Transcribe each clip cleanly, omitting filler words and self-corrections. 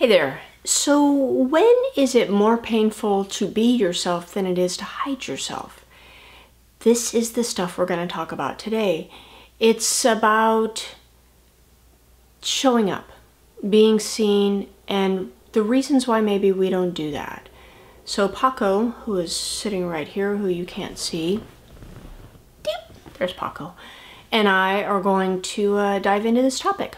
Hey there. So when is it more painful to be yourself than it is to hide yourself? This is the stuff we're going to talk about today. It's about showing up, being seen, and the reasons why maybe we don't do that. So Paco, who is sitting right here, who you can't see, there's Paco, and I are going to dive into this topic.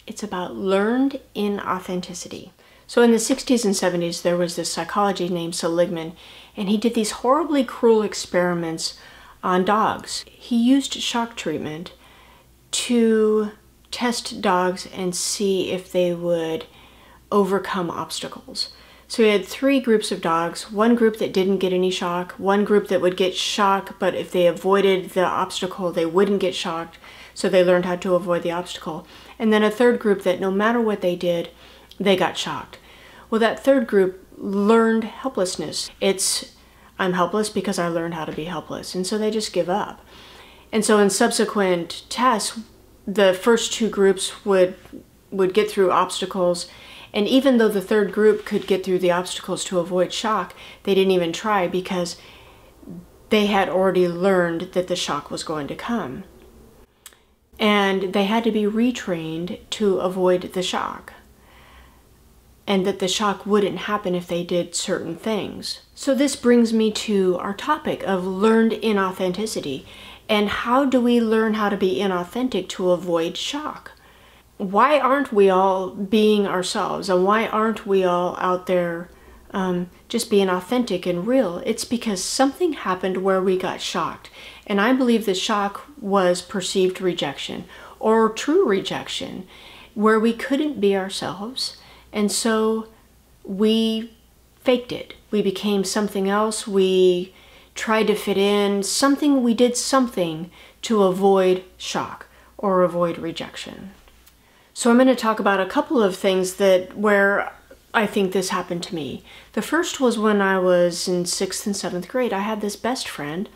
It's about learned inauthenticity. So in the 60s and 70s, there was this psychologist named Seligman, and he did these horribly cruel experiments on dogs. He used shock treatment to test dogs and see if they would overcome obstacles. So he had three groups of dogs, one group that didn't get any shock, one group that would get shock, but if they avoided the obstacle, they wouldn't get shocked, so they learned how to avoid the obstacle. And then a third group that no matter what they did, they got shocked. Well, that third group learned helplessness. It's, I'm helpless because I learned how to be helpless. And so they just give up. And so in subsequent tests, the first two groups would get through obstacles. And even though the third group could get through the obstacles to avoid shock, they didn't even try because they had already learned that the shock was going to come. And they had to be retrained to avoid the shock. And that the shock wouldn't happen if they did certain things. So this brings me to our topic of learned inauthenticity. And how do we learn how to be inauthentic to avoid shock? Why aren't we all being ourselves? And why aren't we all out there just being authentic and real? It's because something happened where we got shocked. And I believe the shock was perceived rejection or true rejection, where we couldn't be ourselves. And so we faked it. We became something else. We tried to fit in something. We did something to avoid shock or avoid rejection. So I'm going to talk about a couple of things where I think this happened to me. The first was when I was in 6th and 7th grade. I had this best friend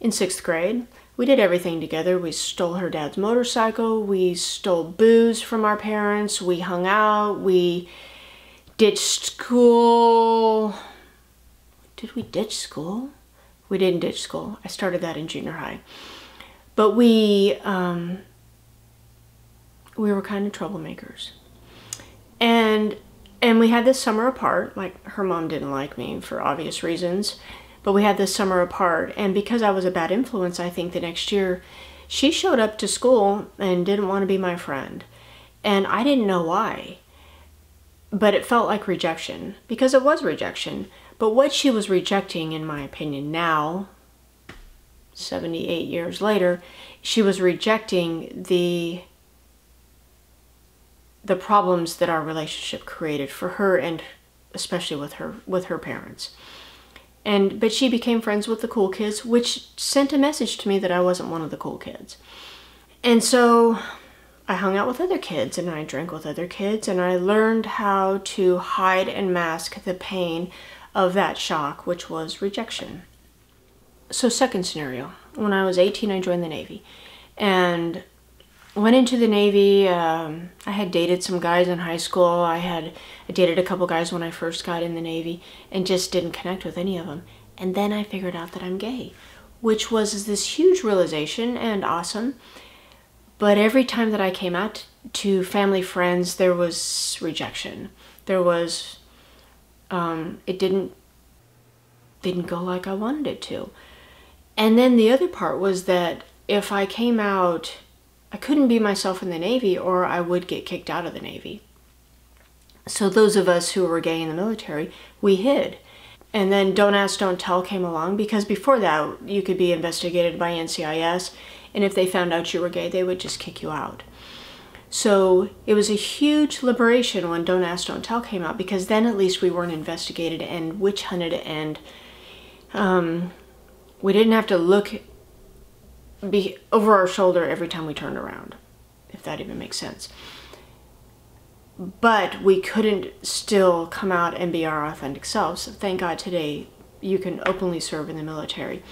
in 6th grade. We did everything together. We stole her dad's motorcycle. We stole booze from our parents. We hung out. We ditched school. Did we ditch school? We didn't ditch school. I started that in junior high. But we were kind of troublemakers. And we had this summer apart. Like, her mom didn't like me for obvious reasons. But we had this summer apart, and because I was a bad influence, I think the next year, she showed up to school and didn't want to be my friend. And I didn't know why. But it felt like rejection, because it was rejection. But what she was rejecting, in my opinion now, 78 years later, she was rejecting the problems that our relationship created for her, and especially with her parents. But she became friends with the cool kids, which sent a message to me that I wasn't one of the cool kids. And so I hung out with other kids and I drank with other kids, and I learned how to hide and mask the pain of that shock, which was rejection. So second scenario, when I was 18, I joined the Navy and went into the Navy. I had dated some guys in high school. I dated a couple guys when I first got in the Navy and just didn't connect with any of them. And then I figured out that I'm gay, which was this huge realization and awesome. But every time that I came out to family, friends, there was rejection. There was, it didn't go like I wanted it to. And then the other part was that if I came out, I couldn't be myself in the Navy, or I would get kicked out of the Navy. So those of us who were gay in the military, we hid. And then Don't Ask, Don't Tell came along, because before that you could be investigated by NCIS, and if they found out you were gay, they would just kick you out. So it was a huge liberation when Don't Ask, Don't Tell came out, because then at least we weren't investigated and witch hunted, and we didn't have to be over our shoulder every time we turned around, if that even makes sense. But we couldn't still come out and be our authentic selves. So thank God today you can openly serve in the military.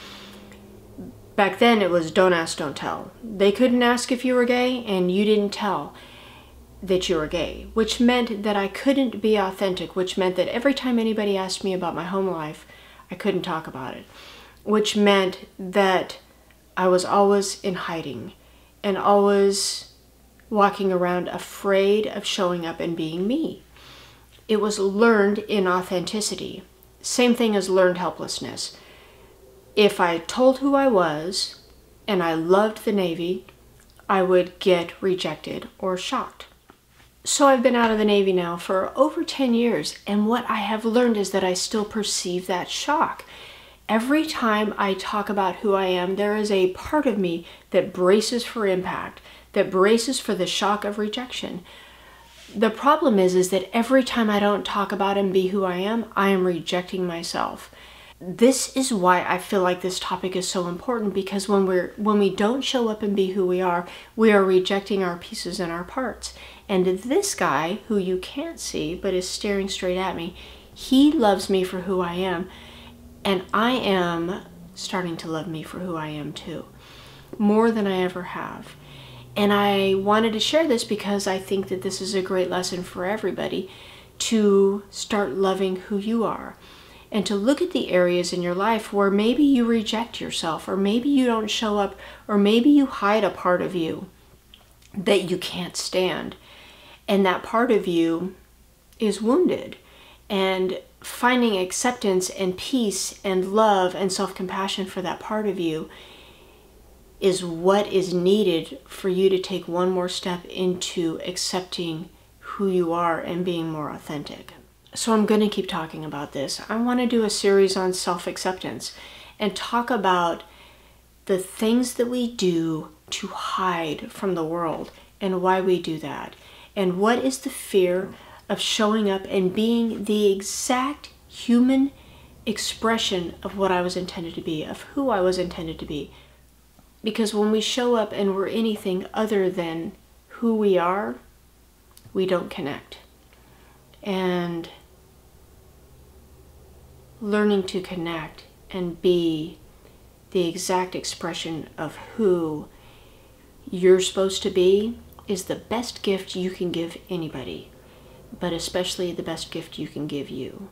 Back then it was don't ask, don't tell. They couldn't ask if you were gay and you didn't tell. that you were gay, which meant that I couldn't be authentic, which meant that every time anybody asked me about my home life, I couldn't talk about it, which meant that I was always in hiding and always walking around afraid of showing up and being me. It was learned inauthenticity. Same thing as learned helplessness. If I told who I was and I loved the Navy, I would get rejected or shocked. So I've been out of the Navy now for over 10 years, and what I have learned is that I still perceive that shock. Every time I talk about who I am, there is a part of me that braces for impact, that braces for the shock of rejection. The problem is that every time I don't talk about and be who I am rejecting myself. This is why I feel like this topic is so important, because when we don't show up and be who we are rejecting our pieces and our parts. And this guy, who you can't see but is staring straight at me, he loves me for who I am, and I am starting to love me for who I am too, more than I ever have. And I wanted to share this because I think that this is a great lesson for everybody, to start loving who you are. And to look at the areas in your life where maybe you reject yourself, or maybe you don't show up, or maybe you hide a part of you that you can't stand. And that part of you is wounded. And finding acceptance and peace and love and self-compassion for that part of you is what is needed for you to take one more step into accepting who you are and being more authentic. So I'm going to keep talking about this. I want to do a series on self-acceptance and talk about the things that we do to hide from the world and why we do that. And what is the fear of showing up and being the exact human expression of what I was intended to be, of who I was intended to be. Because when we show up and we're anything other than who we are, we don't connect. And learning to connect and be the exact expression of who you're supposed to be is the best gift you can give anybody, but especially the best gift you can give you.